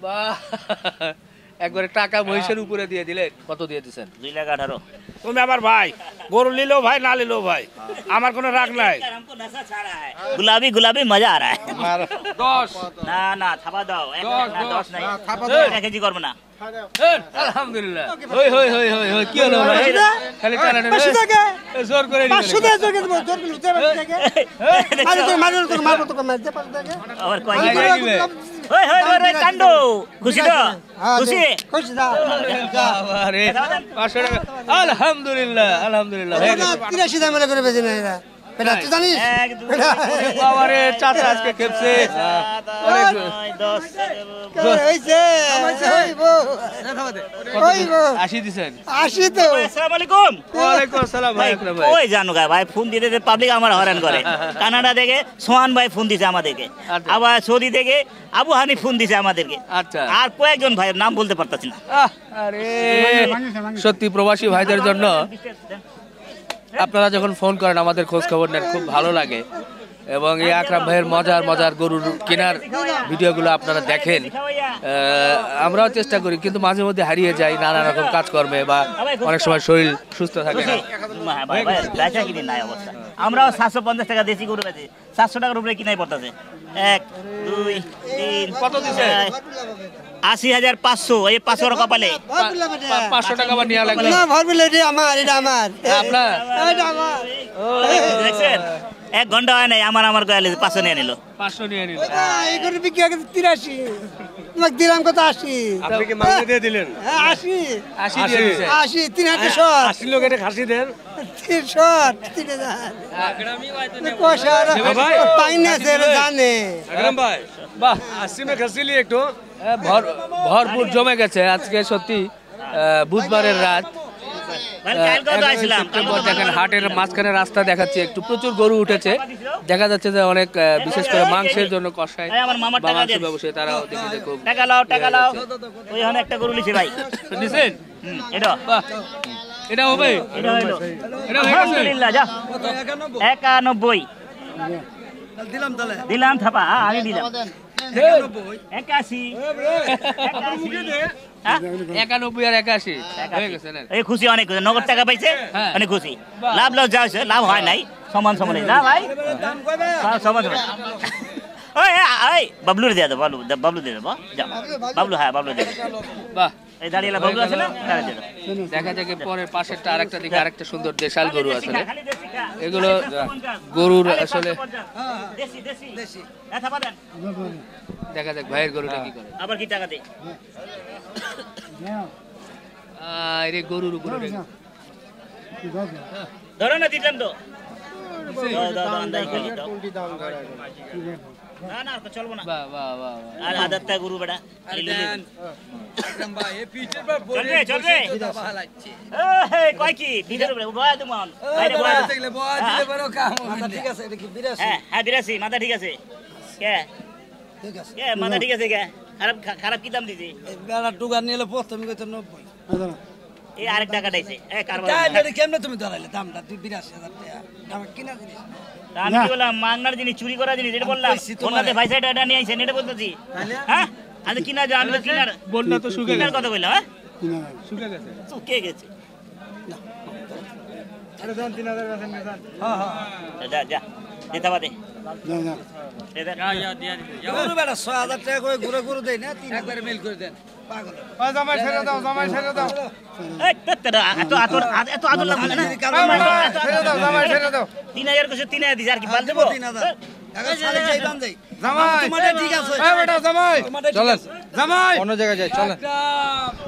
বাহ, একবারে টাকা মহিষের উপরে দিয়ে দিলেন। কত দিয়ে দিচ্ছেন? 2,18,000। তুমি আমার ভাই, গরু নিলেও ভাই না নিলেও ভাই, আমার কোনো রাগ নাই। गुलाबी गुलाबी मजा आ रहा है। 10। না না থাপা দাও, 10 নাই, 1 কেজি করব না। আলহামদুলিল্লাহ। হই হই হই হই হই, কি হলো ভাই? খালি টানাটানি। জোর করে দিলেন। 500 টাকা জোর করে দেবো, জোর করে দিতে পারবে আরে তো মারবো তো মারতে পারবে और कोई ওই ওই ওই কাণ্ড খুশি তো? খুশি খুশি দাও বাবারে, 500 টাকা। আলহামদুলিল্লাহ আলহামদুলিল্লাহ হয়ে গেছে। 83 দাম করে বেজে না এরা বেটা তুই জানিস বাবারে, চাচা আজকে খেপছে। 80 দিছেন? 80 তো। আসসালামু আলাইকুম। ওয়ালাইকুম আসসালাম ভাই। আকরাম ভাই, ওই জানো ভাই ফোন দিতে পাবলিক আমার হয়রান করে। কানাডা থেকে সোহান ভাই ফোন দিছে আমাদেরকে, আচ্ছা। আবার সৌদি থেকে আবু হানি ফোন দিছে আমাদেরকে, আচ্ছা। আর কয়েকজন ভাইয়ের নাম বলতে পারতাছি না। আরে সত্যি প্রবাসী ভাইদের জন্য আপনারা যখন ফোন করেন, আমাদের খোঁজ খবর নেন, খুব ভালো লাগে। এবং এই আকরাম ভাইয়ের মজার মজার গরুর কেনার ভিডিওগুলো আপনারা দেখেন। আমরাও চেষ্টা করি, কিন্তু মাঝে মধ্যে হারিয়ে যাই নানা রকম কাজকর্মে, বা অনেক সময় শরীর সুস্থ থাকে না। বেচা কিনি নাই অবস্থা। আমরাও 750 টাকা দেশি গরু বেচি, 700 টাকার উপরে কিনাই পড়তেছে। 1 2 3 কত দিছে? 80,500। এই 500 কপালে 500 টাকা বা নেওয়া লাগবে না ভরবিল এটা আমার আপনার। এটা আমার দেখছেন, 1 ঘন্টা হয় নাই আমার গয়ালে 500 নিয়ে নিল। 500 নিয়ে নিল। এই করে বিক্রি করে 83 তোমাকে দিলাম কত 80 আপনি কি মাংস দিয়ে দিলেন? 80 80 দিয়ে দিছে। 80 360 80 লোক এটা খাসি দেন। 360 3000 কোশা পাই না সে জানে আকরাম ভাই, বাহ, 80 মে খাসি লিয়ে একটু। ভরপুর জমে গেছে আজকে সত্যি। বুধবারের রাত, মানে কালকে তো 11 আসলাম, সেপ্টেম্বর। দেখেন হাটের মাঝখানে রাস্তা দেখাচ্ছি, একটু প্রচুর গরু উঠেছে। দেখা যাচ্ছে যে অনেক বিশেষ করে মাংসের জন্য কষায় এই আমার মামার বা টাকা মাংস দিয়ে ব্যবসায়ী, তারাও দেখে যে খুব টাকা লাও। ওই হনে একটা গরু লিছে ভাই। নিছেন। এটা বাহ, এটা হবে। এটা হলো এটা হয়ে গেছে। আলহামদুলিল্লাহ। যা 91 দিলাম থাপা, আমি দিলাম 81 91 আর 81 হয়ে গেছে না? এই খুশি, অনেক খুশি। নগদ টাকা পাইছে, হ্যাঁ। অনেক খুশি। লাভ যা হয়েছে, লাভ হয় নাই, সমান সমান না ভাই, সমান সমান। ওই ওই বাবলুর দিয়ে দাও, বাবলু দিয়ে দেবো। যাও বাবলু, হ্যাঁ বাবলু দিয়ে দেবো। বাহ, এই দাঁড়িয়ে বাবলু আছে না, তারা দিয়ে দাও। দেখা যায় কি পরের পাশেরটা আরেকটা দিকে আরেকটা সুন্দর দেশাল গরু আসলে। এগুলো গরুর আসলে দেশি দেশি দেশি থাপা দেন। দেখা যাক ভাইয়ের গরুটা কি করে। আবার কি টাকা দে? রে গরুর উপরে ধরো না, দিলাম তো। দাও, আন্দাজ করে দাও। না চলবো না। বাহ বাহ বাহ। আর আদারটা গরু বেটা চলবে। এই কয় কি ভিতরে বয়া তোমার বাইরে বয়া দেখলে বয়া দিলে বড় কাম মাথা ঠিক আছে। এটা কি 82? হ্যাঁ 82 মাথা ঠিক আছে। কে ঠিক আছে, কে মাথা ঠিক আছে? কে খারাপ কি দাম দিছি? বেলা টুকার নিলে প্রথমে কত 90 এই আরেক টাকা দিছে। এই কারবার কেমনে তুমি ধরাইলে দামটা 82,000 টাকা দাম কিনা জিনিস। আমি কি বললাম, মাংনার জিনিস, চুরি করা জিনিস, এটা বললাম। ওনাতে ভাই সাইড এটা নিয়ে আইছেন, এটা বলতেছি। হ্যাঁ আমি কিনা যা, আমি তো কিনার বন্যা তো শুকে কিনার গেছে। কথা বললাম। হ্যাঁ শুকে গেছে। শুকে গেছে। আরে দাম 3000 বেচেন না জান। যা যা দিতে পারে। গরু বেটা 6000 টাকা করে ঘুরে ঘুরে দেই না, তিন একবারে মেল করে দেন পাগল। ওই জামাই ছেড়ে দাও, জামাই ছেড়ে দাও। এই তেতরা এত আদর লাগবে না। ছেড়ে দাও, জামাই ছেড়ে দাও। 3000 কইছে, 3000 দিছ, আর কি পাল দেব? 3000 টাকা সাড়ে চাই দাম দেই। জামাই তোমারটা ঠিক আছে। এই বেটা জামাই চলেন, জামাই অন্য জায়গায় যাই চলেন।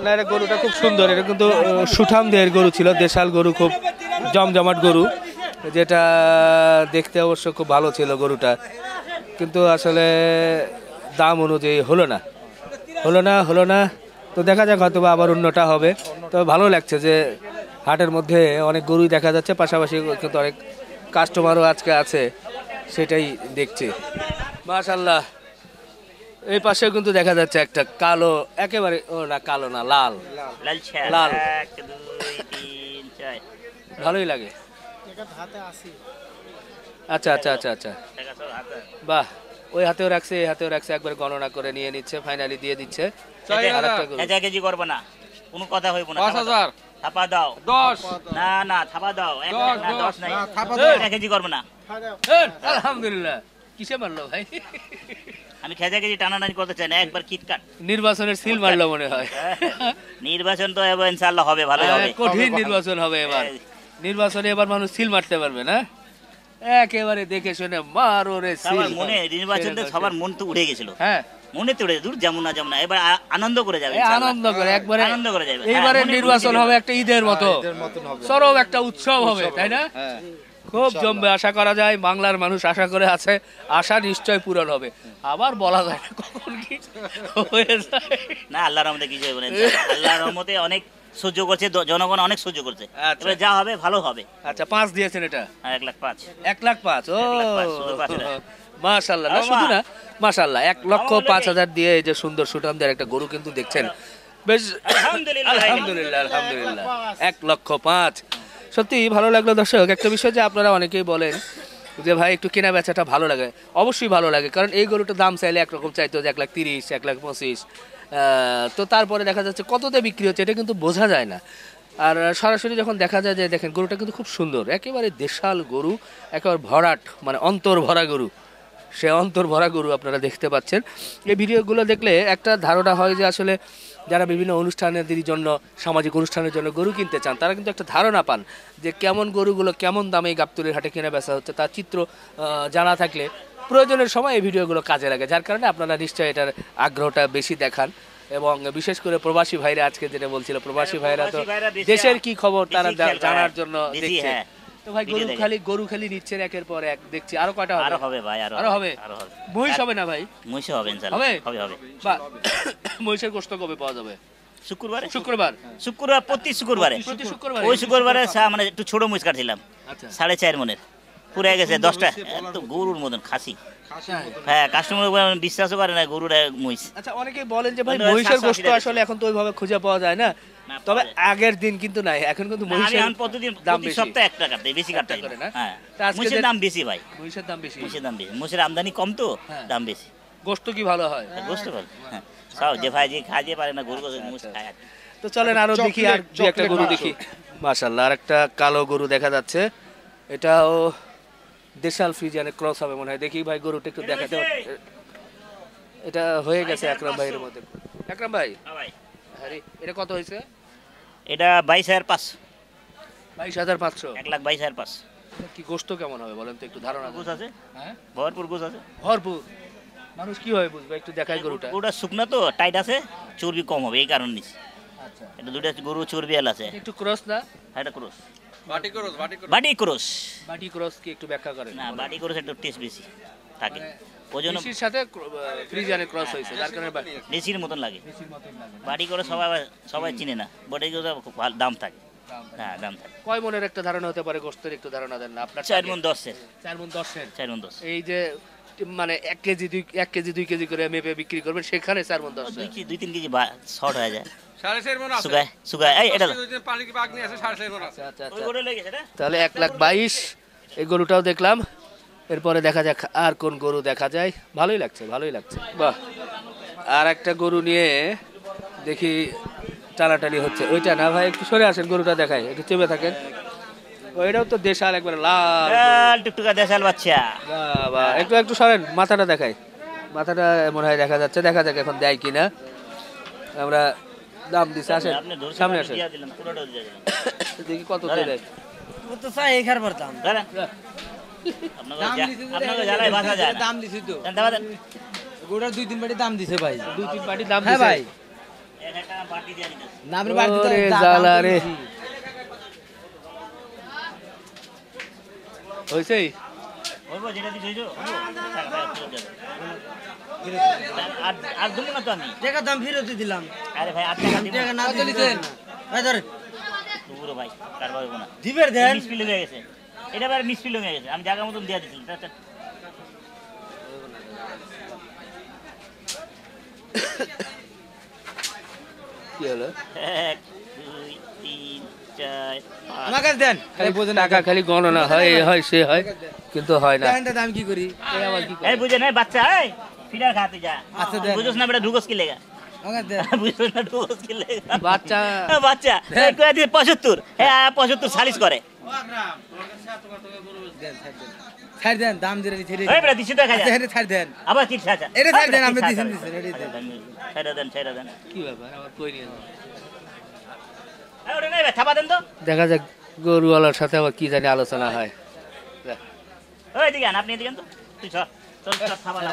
না, এটা গরুটা খুব সুন্দর। এটা কিন্তু সুঠাম দেহের গরু ছিল, দেশাল গরু, খুব জমজমাট গরু, যেটা দেখতে অবশ্য খুব ভালো ছিল গরুটা। কিন্তু আসলে দাম অনুযায়ী হলো না। তো দেখা যাক, হয়তো বা আবার অন্যটা হবে। তবে ভালো লাগছে যে হাটের মধ্যে অনেক গরুই দেখা যাচ্ছে, পাশাপাশি কিন্তু অনেক কাস্টমারও আজকে আছে, সেটাই দেখছি। মাশাআল্লাহ। এই পাশেও কিন্তু দেখা যাচ্ছে একটা কালো, একেবারে না কালো না, লাল। লাল 1 2 3 4 ভালোই লাগে। আচ্ছা। টাকা সব হাতে। বাহ, ওই হাতেও রাখছে এই হাতেও রাখছে, একবার গণনা করে নিয়ে নিচ্ছে, ফাইনালি দিয়ে দিচ্ছে। আরেকটা গরু। হেজা কেজি করবে না, কোনো কথা হইব না। 5000 থাপা দাও 10 না না, থাপা দাও, এক দশ, না, দশ, 10 নাই, না, থাপা দাও। 1 কেজি করবে না। আলহামদুলিল্লাহ, কিসে মারলো ভাই? আমি খেজা কেজি টানাটানি করতে চাই না, একবার কিটকাট। নির্বাচনের সিল মারলো মনে হয়। নির্বাচন তো এবার ইনশাআল্লাহ হবে, ভালো হবে। কঠিন নির্বাচন হবে এবার। নির্বাচনে এবার মানুষ সিল মারতে পারবে না, একেবারে দেখে শুনে মারো রে সবার সিল। মনে নির্বাচনটা সবার মন তো উড়ে গেছিল, হ্যাঁ, মনে তো উড়ে দূর যেমন না যেমন না, এবার আনন্দ করে যাবে এই ইনশাআল্লাহ। আনন্দ করে একবারে আনন্দ করে যাবে। এইবারে হ্যাঁ, মনে নির্বাচন খুশি হবে একটা ঈদের মতো, এদের মতন হবে। চরম একটা উৎসব হবে, তাই না? হ্যাঁ খুব জমবে, আশা করা যায়। বাংলার মানুষ আশা করে আছে, আশা নিশ্চয় পূরণ হবে। আবার বলা যায় না কখন কি হয়ে যায়। না, আল্লাহর রহমতে কিছু হবে না ইনশাআল্লাহ। আল্লাহর রহমতে অনেক সহ্য করছে, জনগণ অনেক সহ্য করছে। আচ্ছা। এবার যা হবে ভালো হবে। আচ্ছা, 5 দিয়েছেন এটা? হ্যাঁ, 1,05,000। 1,05,000। ও 1,05,000 শুধু 5,000। মাশাআল্লাহ, না শুধু না, মাশাআল্লাহ, 1,05,000 দিয়ে এই যে সুন্দর সুঠামদের একটা গরু কিন্তু দেখছেন, বেশ আলহামদুলিল্লাহ। আলহামদুলিল্লাহ, আলহামদুলিল্লাহ। 1,05,000 সত্যি ভালো লাগলো। দর্শক, একটা বিষয় যে আপনারা অনেকেই বলেন যে ভাই একটু কেনা বেচাটা ভালো লাগে, অবশ্যই ভালো লাগে, কারণ এই গরুটার দাম চাইলে একরকম চাইতো যে 1,30,000, 1,25,000, তো তারপরে দেখা যাচ্ছে কততে বিক্রি হচ্ছে এটা কিন্তু বোঝা যায় না। আর সরাসরি যখন দেখা যায় যে দেখেন গরুটা কিন্তু খুব সুন্দর, একেবারে দেশাল গরু, একেবারে ভরাট, মানে অন্তর ভরা গরু, সে অন্তর ভরা গরু আপনারা দেখতে পাচ্ছেন। এই ভিডিওগুলো দেখলে একটা ধারণা হয় যে আসলে যারা বিভিন্ন অনুষ্ঠানের জন্য, সামাজিক অনুষ্ঠানের জন্য গরু কিনতে চান, তারা কিন্তু একটা ধারণা পান যে কেমন গরুগুলো কেমন দামে এই গাবতলীর হাটে কেনা বেচা হচ্ছে, তার চিত্র জানা থাকলে প্রয়োজনের সময় এই ভিডিওগুলো কাজে লাগে, যার কারণে আপনারা নিশ্চয়ই এটার আগ্রহটা বেশি দেখান। এবং বিশেষ করে প্রবাসী ভাইরা, আজকে যেটা বলছিল, প্রবাসী ভাইরা তো প্রবাসী ভাইরা বেশি দেশের কি খবর তারা বেশি খেয়াল করে। জানার জন্য বেশি, দেখছে। হ্যাঁ। তো ভাই ভিডিও দেখে। গরু খালি নিচ্ছেন একের পর এক, দেখছি আরো কয়টা হবে? আরো হবে ভাই, আরো হবে? আরো হবে। মহিষ হবে না ভাই? মহিষ হবে ইনশাআল্লাহ। হবে? হবে হবে। বা মহিষের গোশত কবে পাওয়া যাবে? শুক্রবারে, শুক্রবার? শুক্রবার, প্রতি শুক্রবারে। প্রতি শুক্রবার? ওই শুক্রবারে মানে একটু ছোট মহিষ কাটছিলাম, আচ্ছা। 4.5 মনের, পুরে গেছে 10টা, এত গরুর মতন খাসি। হ্যাঁ, কাস্টমার বিশ্বাসও করে না গরুর মহিষ। আচ্ছা, অনেকেই বলেন যে ভাই ওটা মহিষের 780 গোশত টাকা। আসলে এখন তো ওইভাবে খুঁজে পাওয়া যায় না, না, তবে পাওয়া যায়। আগের দিন কিন্তু নাই, এখন কিন্তু না, আমি মহিষের এখন প্রতিদিন দাম প্রতি বেশি। সপ্তাহে একটা কাটতে, বেশি কাটতে একটা করে না? হ্যাঁ, তা আজকে মহিষের যে- দাম বেশি ভাই, মহিষের দাম বেশি, মহিষের দাম বেশি, মহিষের আমদানি কম তো, হ্যাঁ। দাম বেশি। গোশত কি ভালো হয়? বুঝতে পারো, হ্যাঁ, সব যে ভাই যে খাইতে পারে না গরু মহিষ খায় আর কি। তো চলেন আরো দেখি, আর দুই একটা চকলেট গরু মাংস। দেখি। মাশাআল্লাহ, আর একটা কালো গরু দেখা যাচ্ছে, এটাও দেশাল ফ্রিজিয়ানের ক্রস হবে মনে হয়। দেখি ভাই গরুটা একটু দেখাতে এটা হয়ে গেছে আকরাম ভাইয়ের মধ্যে। আকরাম ভাই, হ্যাঁ ভাই, আরে এটা কত হয়েছে? এটা 22,500, 22,500। 1,22,500। কি গোশত কেমন হবে বলেন তো, একটু ধারণা গোছ দেন। আছে, হ্যাঁ, ভরপুর গোছ আছে। ভরপুর। মানুষ কি হয় বুঝবে, একটু দেখাই গরুটা। গরুটা শুকনা তো, টাইট আছে, চর্বি কম হবে, এই কারণ নিছি। আচ্ছা, এটা দুইটা গরু চর্বি আল আছে। একটু ক্রস না? হ্যাঁ, এটা ক্রস, বাটি করো বাটি করো বাটি ক্রস। বাটি ক্রস কি একটু ব্যাখ্যা করেন? না, বাটি ক্রস একটু টেস্ট বেশি থাকে, ওই জন্য দেশির সাথে ফ্রিজিয়ানের ক্রস হয়েছে, যার কারণে দেশির মতন লাগে। দেশির মতই লাগে। বাটি করে সবাই চিনে না, বট এগুলো খুব ভালো দাম থাকে। হ্যাঁ, দাম থাকে। কয় মনের একটা ধারণা হতে পারে গোশতের, একটু ধারণা দেন না আপনার। 4 মণ 10-এর, 4 মণ 10-এর। 4 মণ 10। এই যে মানে 1 কেজি 2 কেজি করে মেপে বিক্রি করবেন, সেখানে 4 মণ 10। 2-3 কেজি শর্ট হয়ে যায়, 4.5 মণ আছে শুকায়। এই এটা পানি কি বাগনি আছে 4.5 মণ আছে আচ্ছা ওই আচ্ছা, গরু লেগেছে এটা। তাহলে 1,22,000 এই গরুটাও দেখলাম। এরপরে দেখা যাক আর কোন গরু দেখা যায়। ভালোই লাগছে, ভালোই লাগছে। বাহ, আর একটা গরু নিয়ে দেখি টানাটানি হচ্ছে। ওইটা না ভাই, একটু সরে আসেন, গরুটা দেখায়, একটু চেপে থাকেন। ওইটাও তো দেশাল, একবারে লাল। টুকটুকা দেশাল বাচ্চা। বাহ বাহ, একটু সরেন, মাথাটা দেখায়, মাথাটা মনে হয় দেখা যাচ্ছে, দেখা যাক এখন দেয় কিনা। আমরা দাম দিচ্ছি, আসেন আপনি ধরছেন, সামনে আমি আসেন, দিয়া দিলাম, পুরোটা দিয়া দিলাম। দেখি কত ধরেন। দেয়। ধরেন। আপনাকে জ্বালায় বাসা যায় না। দাম দিছি তো দেন, দেওয়া দেন। গোটার 2-3 বাটি দাম দিছে ভাই 2-3 পাটি দাম হ্যাঁ দিছে ভাই একটা বাটি দিয়া দিতেছি। না আপনি বাটি ওরে দাম জ্বালা তো রে। দিছি। হয়েছেই। হইবো, যেটা দিছি হইছো? আর দেবো না তো আমি। টাকা দাম ফেরত দিলাম আরে ভাই, 8 টাকা দিব। টাকা না দিলেন ভাই ধরে পুরো ভাই, কারবার হইবো না। দিবের দেন মিসফিল হয়ে গেছে, এটা এবার মিসফিল হয়ে গেছে, আমি জায়গা মতন দিয়া দিচ্ছি। কি হলো? 1, 2, 3, 4 আমার কাছে দেন খালি বোঝেন না টাকা খালি গণনা হয় এ হয় সে হয় কিন্তু হয় না। দেন দাদা আমি কি করি এই আবার কি করে? এই বুঝে না বাচ্চা এই ফিডার খাতে যা আচ্ছা, দেন। বুঝছ না বেটা ঢুকস কি লেগা আমার কাছে দেন বুঝছ না ঢুকস কি লেগা বাচ্চা বাচ্চা এই কয় দিয়ে 75 হ্যাঁ 75 40 করে ছাড় দেন দাম দিয়ে ছেড়ে এই বেটা 200 টাকা যা এটা ছাড় দেন আবার কি ছাড়া এটা ছাড় দেন আপনি দিছেন এটা দেন ছেড়ে দেন কি ব্যাপার আবার কই নিয়ে যাবো? এই ওটা নেই থাবা দেন তো দেখা যাক গরুওয়ালার সাথে আবার কি জানি আলোচনা হয়। ওই দিকে আন আপনি এদিকে আন তো তুই চল চল থাবা না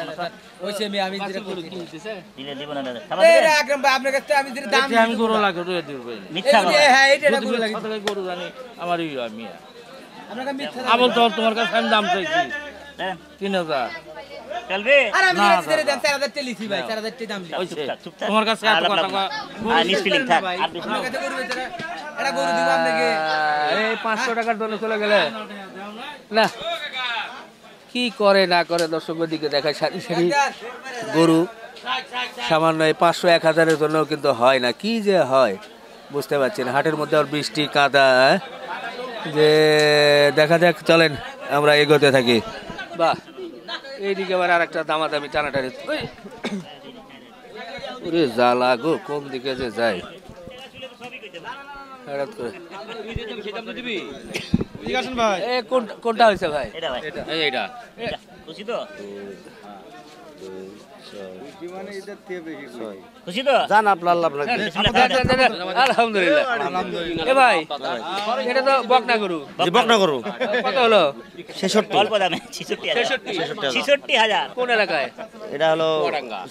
ওই সে আমি যেটা গরু কি হইতেছে? দিলে দিব না থাবা এই দিলে আকরাম ভাই আপনার কাছে আমি যেটা দাম আমি গরু লাগে রয়ে দিব ভাই মিথ্যা এই কথা যে, হ্যাঁ এটা গরু লাগে কত গরু জানি আমারই আমি আপনার কাছে মিথ্যা আবল তো তোমার কাছে আমি দাম চাইছি দেন 3000 চলবে আর আমি ছেড়ে দেন 4000 টাকা লিখি ভাই 4000 টাকা দাম লিখি হইছে চুপ থাক তোমার কাছে এত কথা নিস ফিলিং থাক আর বেশি আপনার কাছে গরু বেচে এটা গরু দিব আপনাকে এই 500 টাকার দলে চলে গেলে না কি করে না করে দর্শকের দিকে দেখায় সারি সারি গরু সামান্য এই 500 1000-এর জন্য কিন্তু হয় না কি যে হয় বুঝতে পারছি না। হাটের মধ্যে আর বৃষ্টি কাদা যে দেখা যাক চলেন আমরা এগোতে থাকি। বাহ এইদিকে আবার আর একটা দামাদামি টানাটানি ওরে জ্বালা গো কোন দিকে যে যায় হঠাৎ করে কোনটা হয়েছে ভাই? এটা ভাই এইটা এটা খুশি তো খুশি তো জান আপনার লাভ লাগবে আলহামদুলিল্লাহ এ ভাই এটা তো বকনা গরু বকনা করু কত হলো? 66 অল্প দামে 66,000 কোন এলাকায়? এটা হলো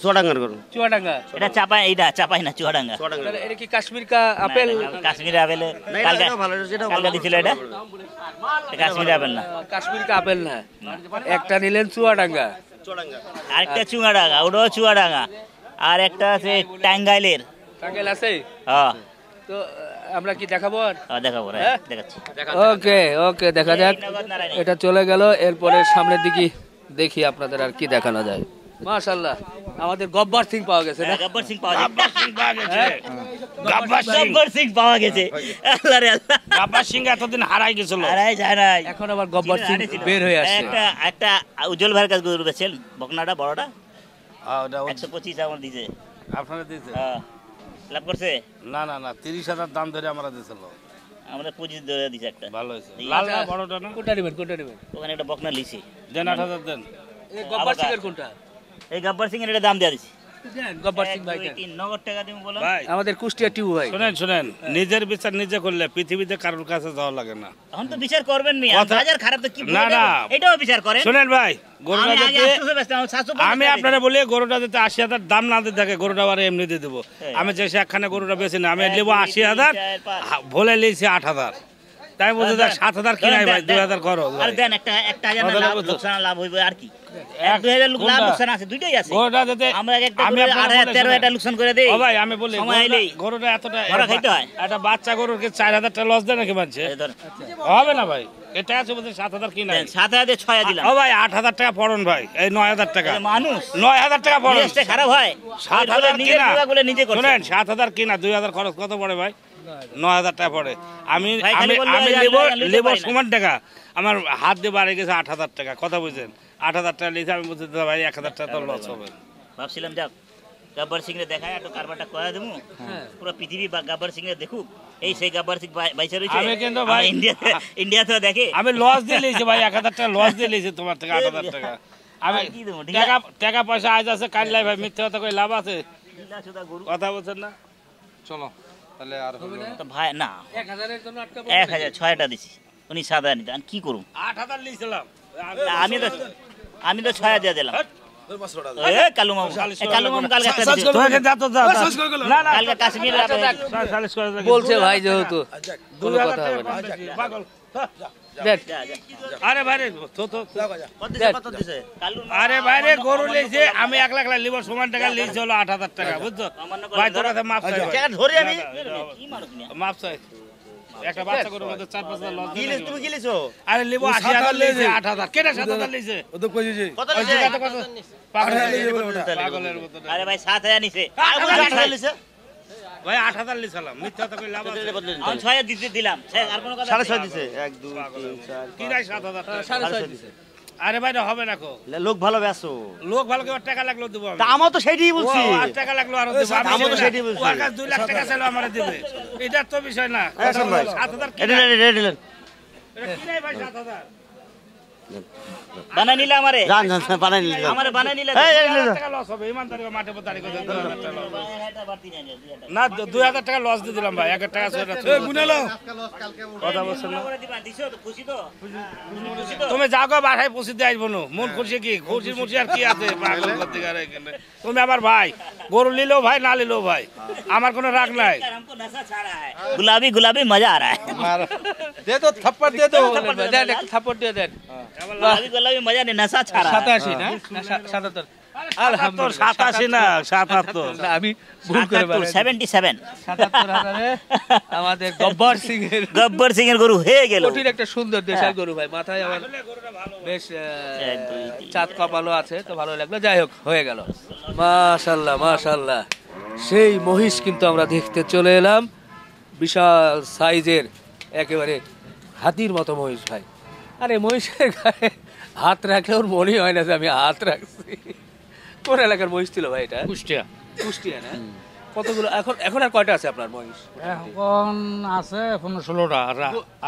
চুয়াডাঙ্গার করু চুয়াডাঙ্গা। এটা চাপাই এইটা চাপাই না চুয়াডাঙ্গা তাহলে এটা কি কাশ্মীর কা আপেল? কাশ্মীর আপেলে এটা কালকা ভালো, এটা কালকা দিছিল এটা কাশ্মীর আপেল না কাশ্মীর কা আপেল না একটা নিলেন চুয়াডাঙ্গা। আরেকটা চুয়াডাঙ্গা ওটাও চুয়াডাঙ্গা আর একটা আছে টাঙ্গাইলের টাঙ্গাইল আছে হ্যাঁ তো আমরা কি দেখাবো আর? দেখাবো রে হ্যাঁ? দেখাচ্ছি ওকে ওকে দেখা যাক এটা চলে গেল এরপরে সামনের দিকে দেখি আপনাদের আর কি দেখানো যায়। মাশাআল্লাহ আমাদের গব্বর সিং পাওয়া গেছে না? গব্বর সিং পাওয়া গেছে গাব্বার সিং গব্বর সিং পাওয়া গেছে আল্লাহ রে আল্লাহ গাব্বার সিং এতদিন হারাই গেছিল আরে যায় নাই এখন আবার গব্বর সিং বের হয়ে আসছে। একটা উজ্জ্বল ভাইয়ের কাছে গরু বেচেন বকনাটা বড়টা 125 আমার দিছে আপনারা দিয়েছে হ্যাঁ লাভ করছে না না না 30,000 দাম ধরে আমরা দিয়েছিল আমাদের 25 ধরে দিছে একটা ভালো হয়েছে এই লাল না বড়টা না কোনটা নেবেন কোনটা নেবেন? ওখানে একটা বকনা লিছি দেন 8,000 দেন এই গব্বর সিং এর কোনটা? এই গব্বর সিং এর এটা দাম দেয়া দিছি দেন গব্বর সিং ভাই দেন। 3 নগদ টাকা দিমু বলো ভাই আমাদের কুষ্টিয়া টিউ ভাই। শুনেন নিজের বিচার নিজে করলে পৃথিবীতে কারোর কাছে যাওয়া লাগে না এখন তো বিচার করবেন নি কথা- বাজার খারাপ তো কি না, না। এটাও বিচার করেন শুনেন ভাই গরুটা আমি আগে যাতে 800 বেচতাম 750 আমি আপনারা বলি গরুটা যাতে 80,000 দাম না দিয়ে থাকে গরুটা আবার এমনি দিয়ে দেবো হ্যাঁ। আমি যে একখানে গরুটা বেশি না আমি এক, নেবো দুই, 80,000 তিন, চার, পাঁচ। বলে লিয়েছি 8,000 তাই বলতে দেখ 7,000 কিনাই ভাই 2,000 করো আর দেন একটা 1000 কত লাভ লাগবে তো? লোকসান লাভ হইবে আর কি 2,000 লাভ কোনটা? লোকসান আছে দুইটাই আছে গরুটা যাতে আমরা একটা আমি করে আপনারা 8,000 বলে 13 শুনেন। এটা লোকসান করে দেই ও ভাই আমি বলি সময় আইলেই গরুটা এতটা বড় খাইতে হয়। একটা বাচ্চা গরুর কি 4,000 টাকা লস দেয় নাকি মানছে এই ধর হবে না ভাই এটা আছে বলতে 7,000 কিনাই 7,000 দিয়ে 6 দিলাম ও ভাই 8,000 টাকা পড়ন ভাই এই 9,000 টাকা এই মানুষ 9,000 টাকা পড়ন জিনিসটা খারাপ হয় 7,000 নিজের কিনা টাকাগুলো নিজে করছে শুনেন 7,000 কিনা 2,000 খরচ কত পড়ে ভাই 9,000 টাকা পড়ে আমি ভাই খালি আমি বললে আমি আর লেবো নিতে লেবো পারি না। সমান টাকা আমার হাত দিয়ে বাড়ে গেছে 8,000 টাকা কথা বুঝছেন 8,000 টাকা লিখে আমি বলছি দাদা ভাই 1,000 টাকা তো লস হবে ভাবছিলাম যাক গব্বর সিং রে দেখায় একটু কারবারটা করে দেবো পুরো পৃথিবী বা গব্বর সিং রে দেখুক এই সেই গব্বর সিং বাইচা রইছে আমি কিন্তু ভাই ইন্ডিয়া তো দেখে আমি লস দিয়ে লিয়েছি ভাই 1,000 টাকা লস দিয়ে লিয়েছি তোমার থেকে 8,000 টাকা আমি আর কি দেবো, ঠিক টাকা টাকা পয়সা আজ আছে কাল নাই ভাই মিথ্যা কথা কই লাভ আছে ঢিলা সুদা গরু কথা বলছেন না চলো তাহলে আর হবে না। তো ভাই না 1000-এর জন্য আটকা 1,000 6টা দিছি উনি 7,000 নিতে আমি কি করুম 8,000 লিয়েছিলাম আমি তো 6 দিয়ে দিলাম এ কালু মামু কালকে একটা দিছে। তোকে যা তো যা না না কালকে কাশ্মীর রাতে সালিশ করে দেখি। বলছে ভাই যেহেতু কোনো 2,000 কথা হবে না। পাগল দেখ যা, যা। আরে ভাই রে তো কত দিছে কালু আরে ভাই রে গরু লিয়েছে আমি 1 লাখ লিব সমান টাকা লিয়েছে হলো 8,000 টাকা বুঝছো ভাই তোর কাছে মাপ চাই ভাই। টাকা ধরে আমি না, না, কি মানুষ নিয়া মাপ চাই একটা বাচ্চা গরুর মধ্যে 4-5 লস কি লিস তুমি কি লিছো আরে লিব 80,000 লিয়েছে 8,000 কেটে 7,000 লিয়েছে ও তো কইছে যে কত লিছে পাগলের মতো আরে ভাই 7,000 নিছে পাগলের মতো। ভাই 8,000 লিছালাম মিথ্যা তো কই লাভ আছে আমি 6 দিতে দিলাম আর কোনো কথা 6.5 দিছে 1 2 3 4 কি নাই 7,000 টাকা 6.5 দিছে আরে ভাই না হবে না কো লোক ভালো বেসো লোক ভালো করে টাকা লাগলো দেব আমি তা আমার তো সেইটাই বলছি ও, আর টাকা লাগলো আর দেব আমি তো সেটাই বলছি। ওর কাছে 2 লাখ টাকা ছিল আমারে দিবে এটা তো বিষয় না হাসান ভাই 7,000 কি এটা নাই? এটা এটা এটা কি নাই ভাই 7,000 বানাই নিলে আমারে জান জান বানাই নিলে আমারে বানাই নিলে এই এই টাকা লস হবে ইমানদারি মাঠে পতারি করে 2,000 টাকা loss হবে। এটা বাড়তি নাই 2,000 টাকা না 2,000 টাকা লস দিয়ে দিলাম ভাই 1 টাকা সেটা গুনালো কথা বলছেন না করে দিবা দিছো তো খুশি তো খুশি তো তুমি যাও গো বাসায় পৌঁছে দিয়ে আসবো না মন খুশি কি খুশি মুশি আর কি আছে পাগল করতে গেলে এখানে তুমি আমার ভাই গরু নিলেও ভাই না নিলেও ভাই আমার কোনো রাগ নাই हमको नशा छा रहा है गुलाबी गुलाबी मजा आ रहा है দে তো থাপ্পড় দে তো দেন একটা থাপ্পড় দিয়ে দেন गुलाबी गुलाबी मजा नहीं नशा छा रहा है 87 না 77 আলহামদুলিল্লাহ 87 না 77 না, আমি ভুল করে বলেছি 77 77 আমাদের গব্বর সিং এর गब्बर सिंह এর গরু হয়ে গেল কঠিন একটা সুন্দর দেশাল গরু ভাই মাথায় আমার বেশ এক, দুই, তিন। চাঁদ কপালও আছে তো ভালো লাগলো যাই হোক হয়ে গেল মাশাআল্লাহ মাশাআল্লাহ সেই মহিষ কিন্তু আমরা দেখতে চলে এলাম বিশাল সাইজের একেবারে হাতির মতো মহিষ ভাই আরে মহিষের গায়ে হাত রাখলে ওর মনেই হয় না যে আমি হাত রাখছি কোন এলাকার মহিষ ছিল ভাই এটা কুষ্টিয়া কুষ্টিয়া না কতগুলো এখন এখন আর কয়টা আছে আপনার মহিষ এখন আছে 15-16টা আর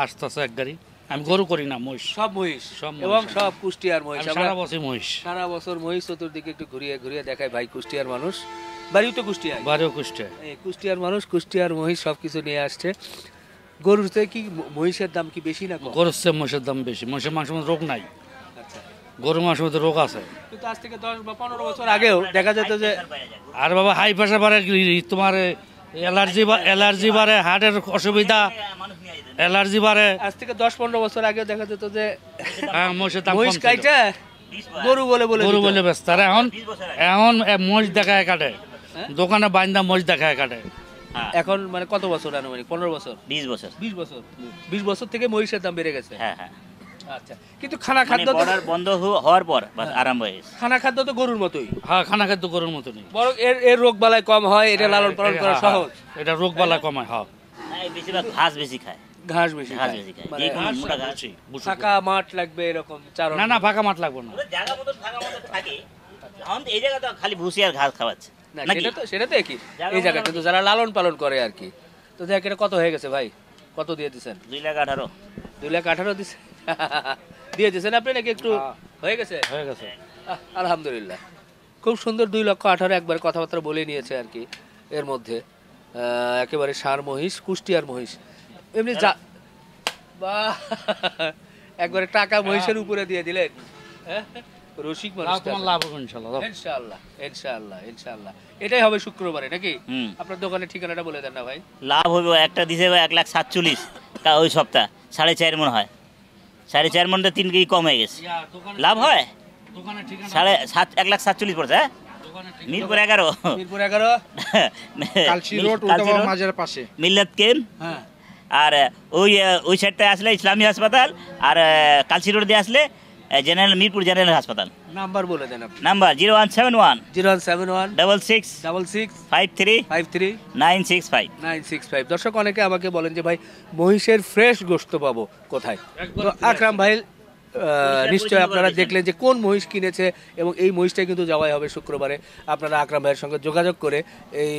আসতেছে এক গাড়ি আমি গরু করি না মহিষ সব মহিষ সব মহিষ, এবং হ্যাঁ। সব কুষ্টিয়ার মহিষ আমি আমরা সারা বছর মহিষ সারা বছর মহিষ চতুর্দিকে একটু ঘুরিয়ে ঘুরিয়ে দেখায় ভাই কুষ্টিয়ার মানুষ বাড়িও তো কুষ্টিয়া বাড়িও কুষ্টিয়া কুষ্টিয়ার মানুষ কুষ্টিয়ার মহিষ সবকিছু নিয়ে আসছে গরুর থেকে কি মহিষের দাম কি বেশি না কম গরুর চেয়ে মহিষের দাম বেশি মহিষের মাংসের মধ্যে রোগ নাই আচ্ছা গরুর মাংসের মধ্যে রোগ আছে কিন্তু আজ থেকে 10 বা 15 বছর আগেও দেখা যেত যে আর বাবা হাই প্রেশার বাড়ে তোমার অ্যালার্জি বাড়ে হার্টের অসুবিধা অ্যালার্জি বাড়ে আজ থেকে 10-15 বছর আগেও দেখা যেত যে হ্যাঁ মহিষের দাম কম মহিষ ছিল। কাইটা গরু বলে বলে গরু দিত। বলে ব্যস্ত আর এখন এখন মহিষ দেখায় কাটে দোকানে বাইন্দা মহিষ দেখায় কাটে এখন মানে কত বছর আনুমানিক 15 বছর 20 বছর 20 বছর থেকে মহিষের দাম বেড়ে গেছে হ্যাঁ হ্যাঁ আচ্ছা কিন্তু খানা মানে খাদ্য তো বর্ডার বন্ধ হওয়ার পর বাস আরম্ভ হয়ে গেছে খানা খাদ্য তো গরুর মতোই হ্যাঁ খানা খাদ্য গরুর মতো নেই বরং এর এর রোগ বালাই কম হয় এটা লালন পালন করা হ্যাঁ, সহজ এটা রোগ বালা কমায় হ্যাঁ এই বেশিরভাগ ঘাস বেশি খায় ঘাস বেশি ঘাস খায়। বেশি খায় মানে যে কোনো মোটা ঘাস ফাঁকা মাঠ লাগবে এরকম চারণ না না ফাঁকা মাঠ লাগবে না ওদের জায়গা মতো থাকা মতো থাকে এখন তো এই জায়গা তো খালি ভুসি আর ঘাস খাওয়াচ্ছে না নাকি সেটা তো একই জায়গা এই জায়গা মতো কিন্তু যারা লালন পালন করে আর কি তো দেখ এটা কত হয়ে গেছে ভাই কত দিয়ে দিছেন 2,18,000 2,18,000 দিছে দিয়ে দিছেন আপনি নাকি একটু হয়ে গেছে হয়ে গেছে আলহামদুলিল্লাহ খুব সুন্দর 2,18,000 একবার কথাবার্তা বলে নিয়েছে আর কি এর মধ্যে একেবারে ষাঁড় মহিষ কুষ্টিয়ার মহিষ এমনি বাহ একবারে টাকা মহিষের উপরে দিয়ে দিলেন হ্যাঁ? রসিক মানুষ তোমার লাভ হবে ইনশাল্লাহ ইনশাআল্লাহ ইনশাআল্লাহ ইনশাআল্লাহ এটাই হবে শুক্রবারে নাকি হুম। আপনার দোকানের ঠিকানাটা বলে দেন না ভাই লাভ হবে একটা দিছে 1,47,000 তা ওই সপ্তাহ 4.5 মন হয় 4.5 মনটা 3 কেজি কম হয়ে গেছে লাভ হয় দোকানে ঠিকানা 1,47,000 পড়ছে হ্যাঁ মিরপুর 11 মিরপুর 11 কালচি রোড উল্টাবা মাঝের পাশে মিল্লাত কেম হ্যাঁ আর ওই সাইডটা আসলে ইসলামী হাসপাতাল আর কালসি রোড দিয়ে আসলে জেনারেল মিরপুর জেনারেল হাসপাতাল নাম্বার বলে দেন আপনি নাম্বার 0171 0171 66 66 53 53 965 965 দর্শক অনেকে আমাকে বলেন যে ভাই মহিষের ফ্রেশ গোশত পাবো কোথায় তো আকরাম ভাই নিশ্চয়ই আপনারা দেখলেন যে কোন মহিষ কিনেছে এবং এই মহিষটা কিন্তু যাওয়াই হবে শুক্রবারে আপনারা আকরাম ভাইয়ের সঙ্গে যোগাযোগ করে এই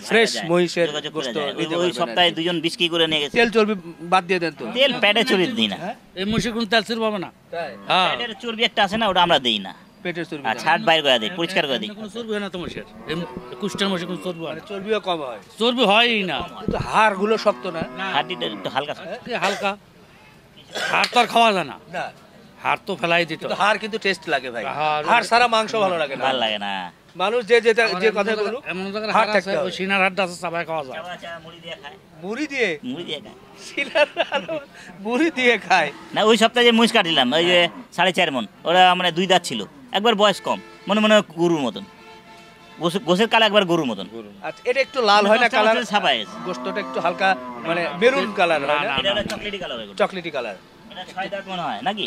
ফ্রেশ মহিষের গোশত নিতে ওই পারবেন সপ্তাহে আর কি। 2 জন 20 কি করে নিয়ে গেছে তেল চর্বি বাদ দিয়ে দেন তো তেল প্যাডে চর্বি দিই না এই মহিষের কোনো তেল ছিল পাবে না তাই হ্যাঁ প্যাডের চর্বি একটা আছে না ওটা আমরা দেই না পেটের চর্বি আর দেন। ছাট বাইর করে দিই পরিষ্কার করে দিই কোনো চর্বি হয় না তো মহিষের কুষ্টের মহিষের কোনো চর্বি হয় মানে না চর্বিও কম হয় চর্বি হয়ই না কিন্তু হাড় গুলো শক্ত না হাড্ডিটা একটু হালকা এই হালকা হাড় তো আর খাওয়া যায় না না হাড় তো ফেলাই দিত কিন্তু হাড় কিন্তু টেস্ট লাগে ভাই হাড়- হাড় সারা মাংস ভালো লাগে না ভালো লাগে না মানুষ যে কথা বলুক এমন জায়গায় হাড় হাড় আছে থাকতে হবে। ওই সিনার হাড়টা আছে সবাই খাওয়া যায় মুড়ি দিয়ে খায় মুড়ি দিয়ে মুড়ি দিয়ে খায় শিলার আলু মুড়ি দিয়ে খায় না ওই সপ্তাহে যে মুষ কাটিলাম ওই যে 4.5 মন ওরা মানে 2 দাঁত ছিল একবার বয়স কম মনে মনে হয় গরুর মতন গোসের কালা একবার গরুর মতন আচ্ছা এটা একটু লাল হয় না কালার ছাপায় গেছে গোশতটা একটু হালকা মানে মেরুন কালার হয় না এটা চকলেটি কালার চকলেটি কালার এটা 6 দাঁত মনে হয় নাকি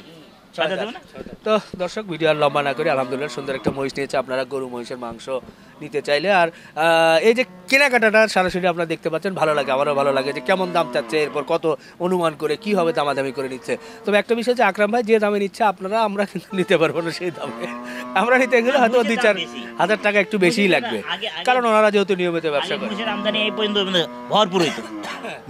ছয়টা দেবো না? তো দর্শক ভিডিও আর লম্বা না করে আলহামদুলিল্লাহ সুন্দর একটা মহিষ নিয়েছে। আপনারা গরু মহিষের মাংস নিতে চাইলে আর এই যে কেনাকাটাটা সরাসরি আপনারা দেখতে পাচ্ছেন, ভালো লাগে, আমারও ভালো লাগে যে কেমন দাম চাচ্ছে, এরপর কত অনুমান করে কি হবে দামাদামি করে নিচ্ছে। তবে একটা বিষয় যে আকরাম ভাই যে দামে নিচ্ছে আমরা কিন্তু নিতে পারবো না সেই দামে। আমরা নিতে গেলে হয়তো মহিষের দাম 2-4 বেশি। হাজার টাকা একটু বেশিই লাগবে, কারণ ওনারা যেহেতু নিয়মিত ব্যবসা আগে করে। মহিষের আমদানি এই পর্যন্ত ভরপুর হইতো,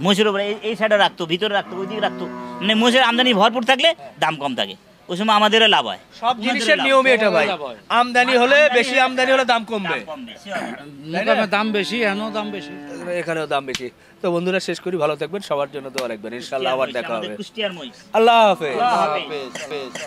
মহিষের উপরে এই সাইডে রাখতো, ভিতরে রাখতো, ওই দিকে রাখতো, মানে মহিষের আমদানি ভরপুর থাকলে দাম কম থাকে, ওই সময় আমাদেরও লাভ হয়। সব জিনিসের নিয়মই এটা ভাই, আমদানি হলে বেশি আমদানি হলে দাম কমবে, মোকামে দাম বেশি, এখনো দাম বেশি। এখানেও দাম বেশি। তো বন্ধুরা শেষ করি, ভালো থাকবেন, সবার জন্য দোয়া রাখবেন, ইনশাআল্লাহ আবার দেখা হবে। কুষ্টিয়ার মহিষ। আল্লাহ হাফেজ। আল্লাহ হাফেজ।